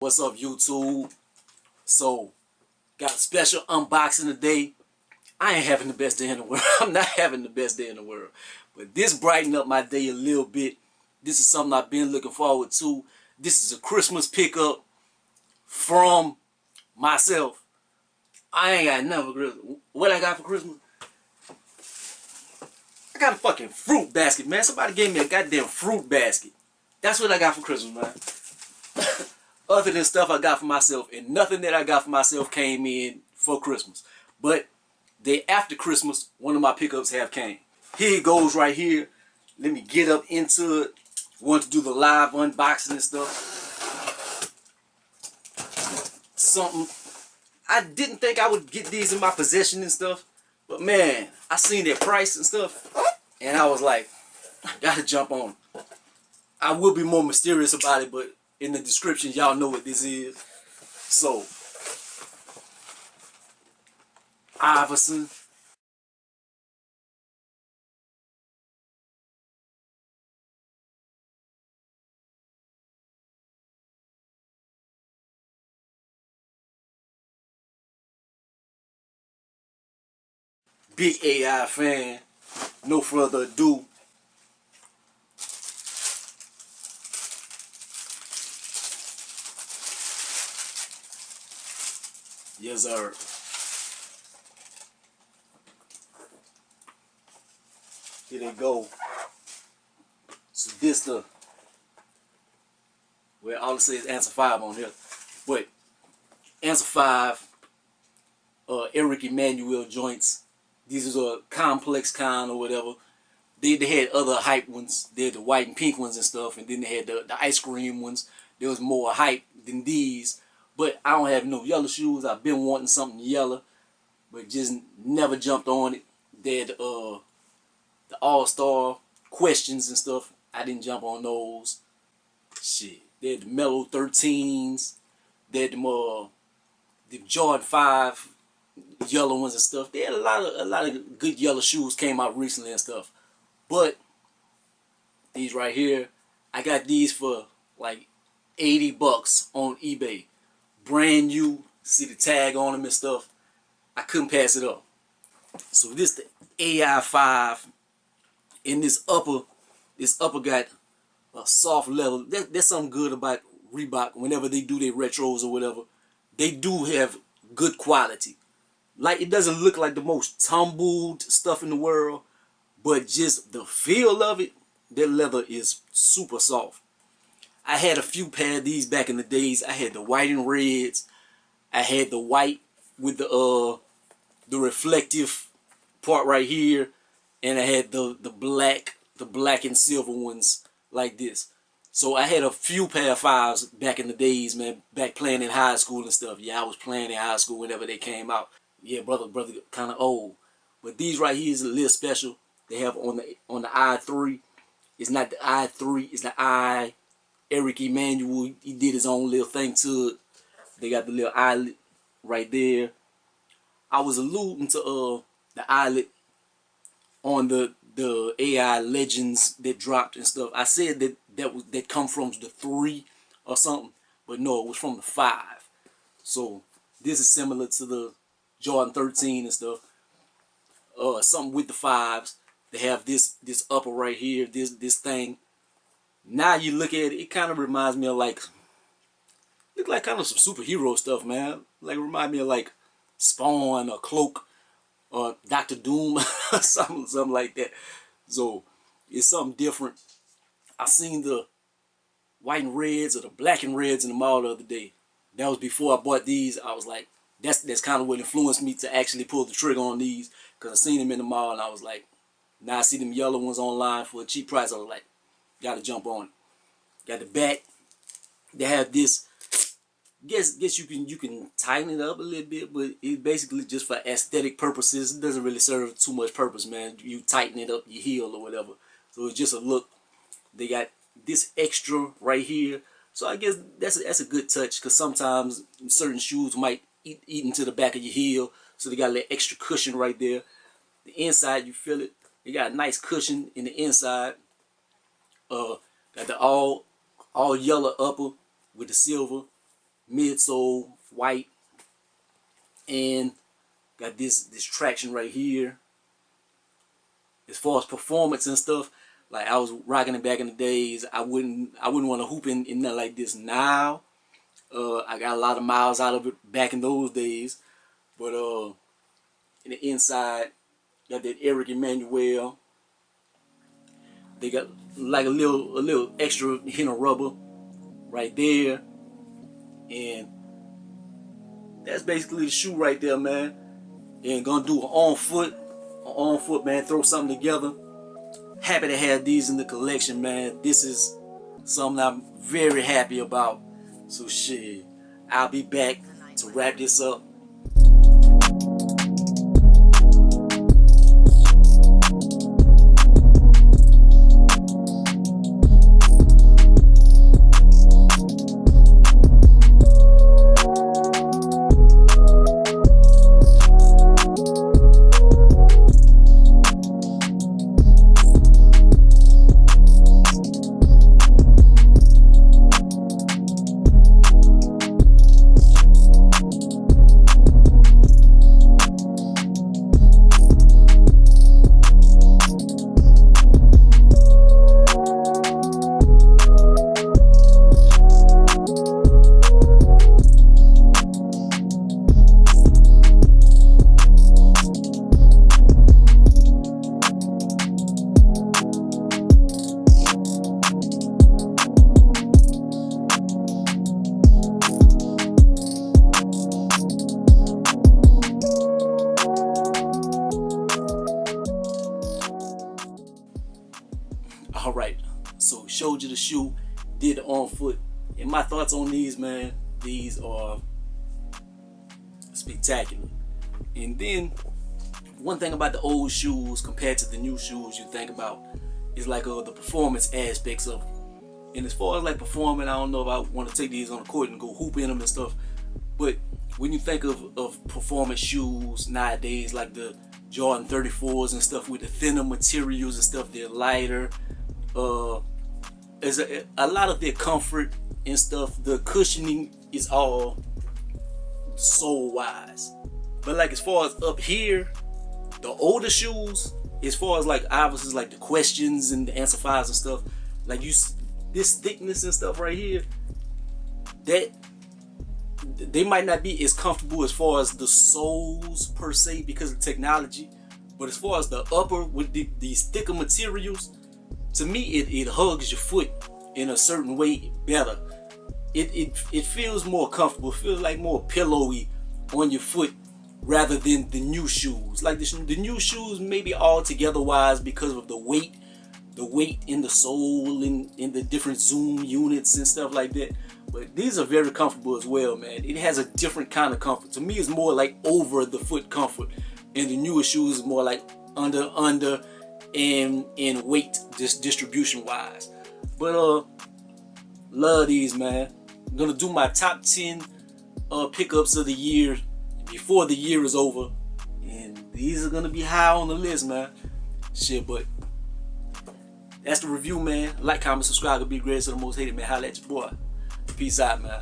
What's up, YouTube? So, got a special unboxing today. I ain't having the best day in the world. I'm not having the best day in the world. But this brightened up my day a little bit. This is something I've been looking forward to. This is a Christmas pickup from myself. I ain't got nothing for Christmas. What I got for Christmas? I got a fucking fruit basket, man. Somebody gave me a goddamn fruit basket. That's what I got for Christmas, man. Other than stuff I got for myself, and nothing that I got for myself came in for Christmas. But day after Christmas, one of my pickups have came. Here it goes right here. Let me get up into it. Want to do the live unboxing and stuff. Something I didn't think I would get these in my possession and stuff, but man, I seen their price and stuff, and I was like, I gotta jump on. I will be more mysterious about it, but in the description, y'all know what this is. So, Iverson. Big AI fan. No further ado. Yes, sir. Here they go. So this the, well, all it says is answer 5 on here. But answer 5, Eric Emanuel joints. These are a complex kind or whatever. They had other hype ones. They had the white and pink ones and stuff, and then they had the ice cream ones. There was more hype than these. But I don't have no yellow shoes. I've been wanting something yellow, but just never jumped on it. They had the All-Star questions and stuff. I didn't jump on those. Shit. They had the Mellow 13s. They had the Jordan 5 yellow ones and stuff. They had a lot of good yellow shoes came out recently and stuff. But these right here, I got these for like 80 bucks on eBay. Brand new, see the tag on them and stuff. I couldn't pass it up. So this the AI 5. And this upper got a soft leather. There's something good about Reebok whenever they do their retros or whatever. They do have good quality. Like, it doesn't look like the most tumbled stuff in the world, but just the feel of it, that leather is super soft. I had a few pair of these back in the days. I had the white and reds. I had the white with the reflective part right here, and I had the black and silver ones like this. So I had a few pair of 5s back in the days, man, back playing in high school and stuff. Yeah, I was playing in high school whenever they came out. Yeah, brother kind of old. But these right here is a little special. They have on the I3. It's not the I3, it's the I. Eric Emanuel, he did his own little thing to it. They got the little eyelet right there. I was alluding to the eyelet on the AI legends that dropped and stuff. I said that come from the 3 or something, but no, it was from the 5. So this is similar to the Jordan 13 and stuff. Something with the 5s. They have this upper right here, this thing. Now you look at it, it kind of reminds me of like kind of some superhero stuff, man. Like, remind me of like Spawn or Cloak or Dr. Doom or something like that. So it's something different. I seen the white and reds or the black and reds in the mall the other day. That was before I bought these. I was like, that's kind of what influenced me to actually pull the trigger on these, because I seen them in the mall and I was like, now I see them yellow ones online for a cheap price. I was like, gotta jump on it. Got the back. They have this. Guess you can tighten it up a little bit, but it's basically just for aesthetic purposes. It doesn't really serve too much purpose, man. You tighten it up your heel or whatever. So it's just a look. They got this extra right here. So I guess that's a good touch, because sometimes certain shoes might eat into the back of your heel. So they got a little extra cushion right there. The inside, you feel it. They got a nice cushion in the inside. Got the all yellow upper with the silver. midsole, white, and got this traction right here. As far as performance and stuff, like I was rocking it back in the days. I wouldn't want to hoop in nothing like this now. I got a lot of miles out of it back in those days. But in the inside, got that Eric Emanuel. They got like a little extra hint of rubber right there. And that's basically the shoe right there, man. And gonna do an on foot, man. Throw something together. Happy to have these in the collection, man. This is something I'm very happy about. So shit, I'll be back to wrap this up. Alright, so showed you the shoe, did the on foot, and my thoughts on these, man. These are spectacular. And then one thing about the old shoes compared to the new shoes you think about is like the performance aspects of them. And as far as like performing, I don't know if I want to take these on the court and go hoop in them and stuff, but when you think of performance shoes nowadays, like the Jordan 34s and stuff with the thinner materials and stuff, they're lighter. There's a lot of their comfort and stuff. The cushioning is all sole wise, but like as far as up here, the older shoes, as far as like obviously like the questions and the answer files and stuff, like this thickness and stuff right here, that they might not be as comfortable as far as the soles per se because of technology, but as far as the upper with these thicker materials, to me it hugs your foot in a certain way better. It feels more comfortable, feels like more pillowy on your foot rather than the new shoes. Like the new shoes maybe altogether wise because of the weight in the sole and in the different zoom units and stuff like that. But these are very comfortable as well, man. It has a different kind of comfort. To me, it's more like over the foot comfort, and the newer shoes is more like under and weight distribution wise. But love these, man. I'm gonna do my top 10 pickups of the year before the year is over, and these are gonna be high on the list, man. Shit, but that's the review, man. Like, comment, subscribe, to be greatest of the most hated, man. Holla at your boy. Peace out, man.